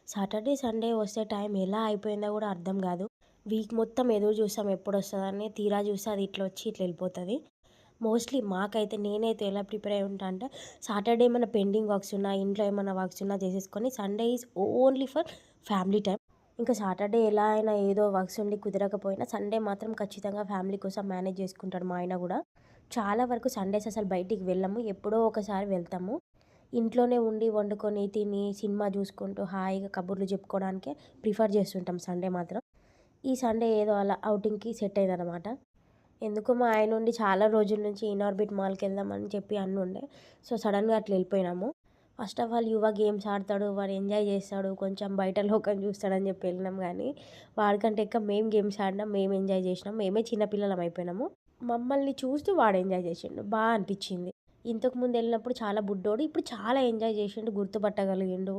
Saturday, Sunday వస్తే time ఎలా అయిపోయిందో గూడా అర్థం గాదు. వీక్ మొత్తం ఎదురు జూస్తాం ఎప్పుడొస్తదని. తీరా జూస్తే అది ఇట్లా వచ్చి ఇట్లా యెళ్ళిపోతది. మోస్ట్‌లీ మాకైతే నేనైతే ఎలా ప్రిపేర్ అయ్యి ఉంటా అంటే, సాటర్డే ఏమన్నా పెండింగ్ వర్క్స్ ఉన్నా, ఇంట్లో ఏమన్నా వర్క్స్ ఉన్నా చేసేసుకొని, Sunday is only for family time. ఇంకా సాటర్డే ఎలా అయినా ఏదో వర్క్స్ ఉండి కుదరకపోయినా, సండే మాత్రం ఖచ్చితంగా ఫ్యామిలీ కోసం మేనేజ్ జేసుకుంటాడు మా ఆయన గూడా. చాలా వరకు సండేస్ అసలు బయటికి వెళ్ళము. ఎప్పుడో ఒకసారి వెళ్తాము. ఇంట్లోనే ఉండి వండుకొని, తిని, సినిమా జూసుకుంటూ హాయిగా కబుర్లు చెప్పుకోవడానికే ప్రిఫర్ చేస్తుంటాం సండే మాత్రం. ఈ సండే ఏదో అలా ఔటింగ్‌కి సెట్ అయిందనమాట. ఎందుకో మా ఆయనుండి చాలా రోజుల నుంచి ఇనార్బిట్ మాల్‌కెళ్దామని చెప్పి అనుండే. సో, సడెన్‌గా అట్లా ఎళ్ళిపోయినాము. ఫస్ట్ ఆఫ్ ఆల్ యువ గేమ్స్ ఆడతాడు, వాడు ఎంజాయ్ చేస్తాడు, కొంచెం బయట లోకం చూస్తాడని చెప్పి వెళ్ళినాం గానీ, వాడికంటే ఎక్కువ మేము గేమ్స్ ఆడినాం, మేము ఎంజాయ్ చేసినాం. మేమే చిన్న పిల్లలం అయిపోయినాము. మమ్మల్ని చూస్తూ వాడు ఎంజాయ్ చేసిండు. అనిపిచ్చింది. ఇంతకుముందు ఎళ్ళినప్పుడు చాలా బుడ్డోడు. ఇప్పుడు చాలా ఎంజాయ్ చేసిండు. గుర్తుపట్టగలిగిండు.